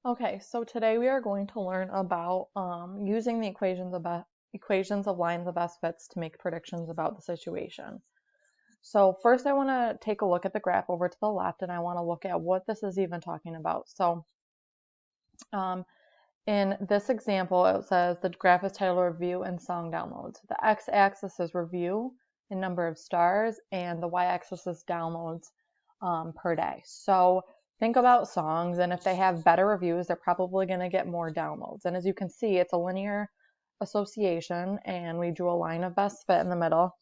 Okay, so today we are going to learn about using the equations of lines of best fits to make predictions about the situation. So first I want to take a look at the graph over to the left, and I want to look at what this is even talking about. So um, in this example, it says the graph is titled Review and Song Downloads. The x-axis is review in number of stars, and the y-axis is downloads per day. So think about songs, and if they have better reviews, they're probably going to get more downloads. And as you can see, it's a linear association, and we drew a line of best fit in the middle,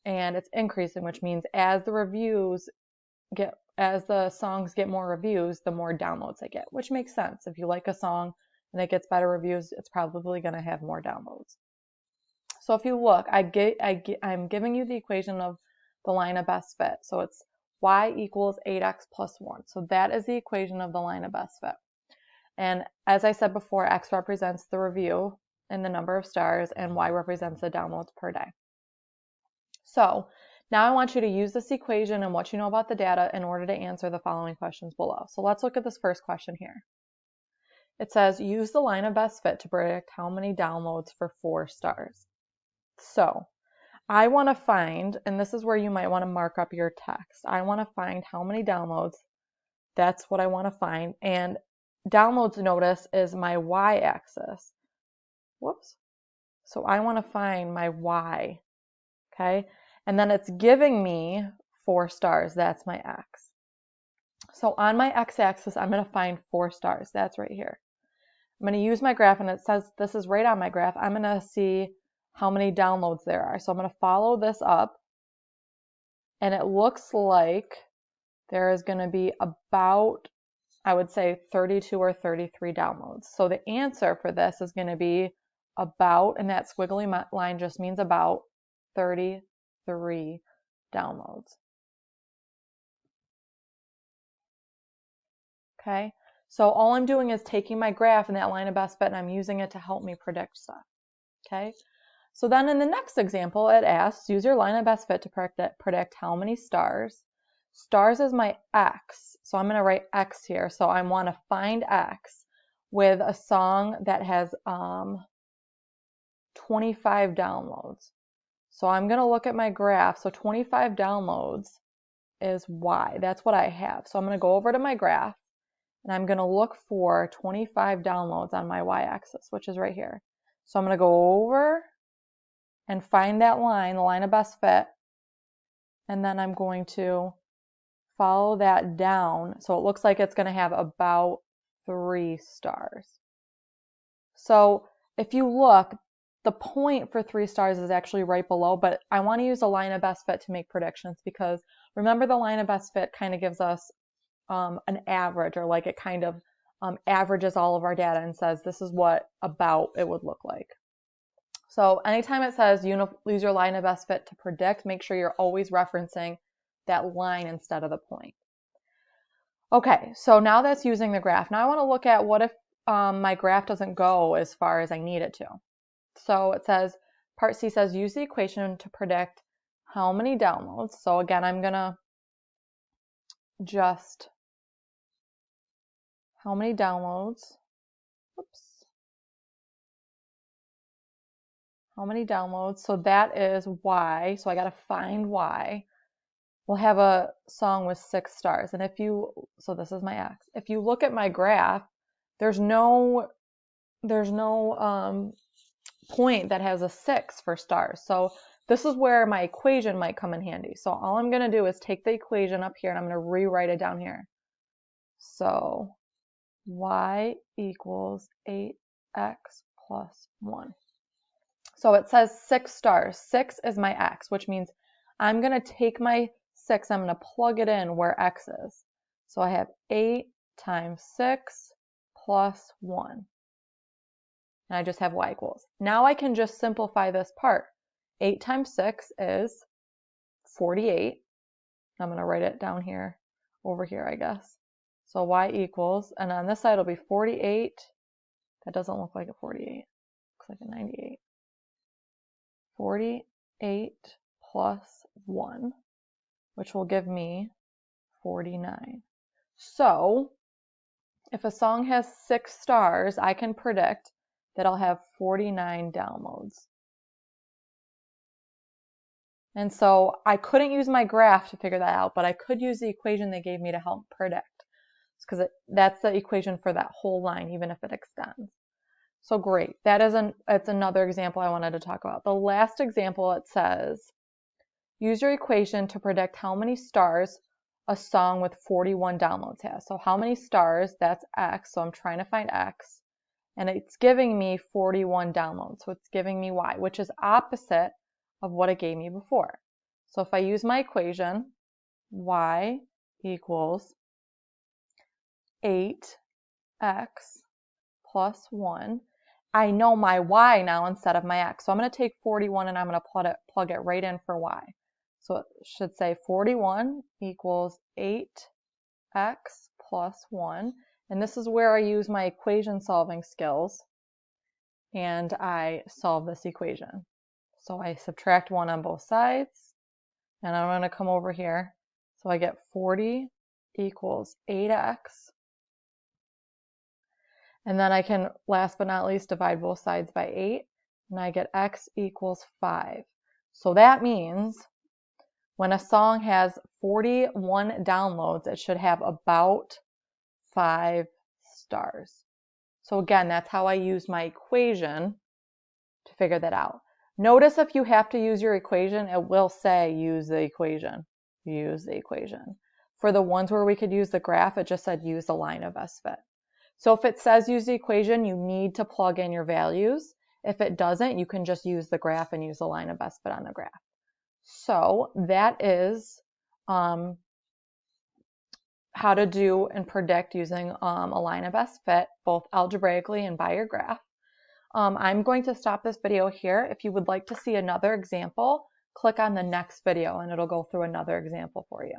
and it's increasing, which means as the songs get more reviews, the more downloads they get, which makes sense. If you like a song and it gets better reviews, it's probably going to have more downloads. So if you look, I'm giving you the equation of the line of best fit. So it's y equals 8x plus 1. So that is the equation of the line of best fit. And as I said before, x represents the review and the number of stars, and y represents the downloads per day. So now I want you to use this equation and what you know about the data in order to answer the following questions below. So let's look at this first question here. It says, use the line of best fit to predict how many downloads for 4 stars. So I want to find, and this is where you might want to mark up your text. I want to find how many downloads. That's what I want to find. And downloads, notice, is my y-axis. Whoops. So I want to find my y, okay? And then it's giving me 4 stars. That's my x. So on my x-axis, I'm going to find 4 stars. That's right here. I'm going to use my graph, and it says this is right on my graph. I'm going to see how many downloads there are. So I'm going to follow this up, and it looks like there is going to be about, I would say, 32 or 33 downloads. So the answer for this is going to be about, and that squiggly line just means about 33 downloads. Okay, so all I'm doing is taking my graph and that line of best fit, and I'm using it to help me predict stuff. Okay, so then in the next example, it asks, use your line of best fit to predict how many stars. Stars is my x, so I'm going to write x here. So I want to find x with a song that has 25 downloads. So I'm going to look at my graph. So 25 downloads is y. That's what I have. So I'm going to go over to my graph, and I'm going to look for 25 downloads on my y-axis, which is right here. So I'm going to go over and find that line, the line of best fit, and then I'm going to follow that down. So it looks like it's going to have about 3 stars. So if you look, the point for 3 stars is actually right below, but I want to use a line of best fit to make predictions, because remember, the line of best fit kind of gives us an average, or like it kind of averages all of our data and says this is what about it would look like. So anytime it says use your line of best fit to predict, make sure you're always referencing that line instead of the point. Okay, so now that's using the graph. Now I want to look at what if my graph doesn't go as far as I need it to. So it says, part C says, use the equation to predict how many downloads. So again, I'm going to just, how many downloads, oops, how many downloads, so that is y, so I got to find y. We'll have a song with 6 stars, and if you, so this is my x. If you look at my graph, there's no point that has a 6 for stars. So this is where my equation might come in handy. So all I'm going to do is take the equation up here, and I'm going to rewrite it down here. So y equals 8x plus 1. So it says 6 stars. 6 is my x, which means I'm going to take my 6, I'm going to plug it in where x is. So I have 8 times 6 plus 1. And I just have y equals. Now I can just simplify this part. 8 times 6 is 48. I'm going to write it down here, over here, I guess. So y equals, and on this side it'll be 48. That doesn't look like a 48. Looks like a 98. 48 plus 1, which will give me 49. So if a song has 6 stars, I can predict that I'll have 49 downloads. And so I couldn't use my graph to figure that out, but I could use the equation they gave me to help predict, because that's the equation for that whole line, even if it extends. So great. It's another example I wanted to talk about. The last example, it says, use your equation to predict how many stars a song with 41 downloads has. So how many stars, that's X, so I'm trying to find X, and it's giving me 41 downloads, so it's giving me Y, which is opposite of what it gave me before. So if I use my equation, Y equals 8X plus 1, I know my Y now instead of my X. So I'm going to take 41 and I'm going to plug it right in for Y. So it should say 41 equals 8X plus 1. And this is where I use my equation solving skills and I solve this equation. So I subtract 1 on both sides, and I'm going to come over here. So I get 40 equals 8X. And then I can, last but not least, divide both sides by 8, and I get X equals 5. So that means when a song has 41 downloads, it should have about 5 stars. So again, that's how I use my equation to figure that out. Notice if you have to use your equation, it will say use the equation. Use the equation. For the ones where we could use the graph, it just said use the line of best fit. So if it says use the equation, you need to plug in your values. If it doesn't, you can just use the graph and use the line of best fit on the graph. So that is how to do and predict using a line of best fit, both algebraically and by your graph. I'm going to stop this video here. If you would like to see another example, click on the next video and it'll go through another example for you.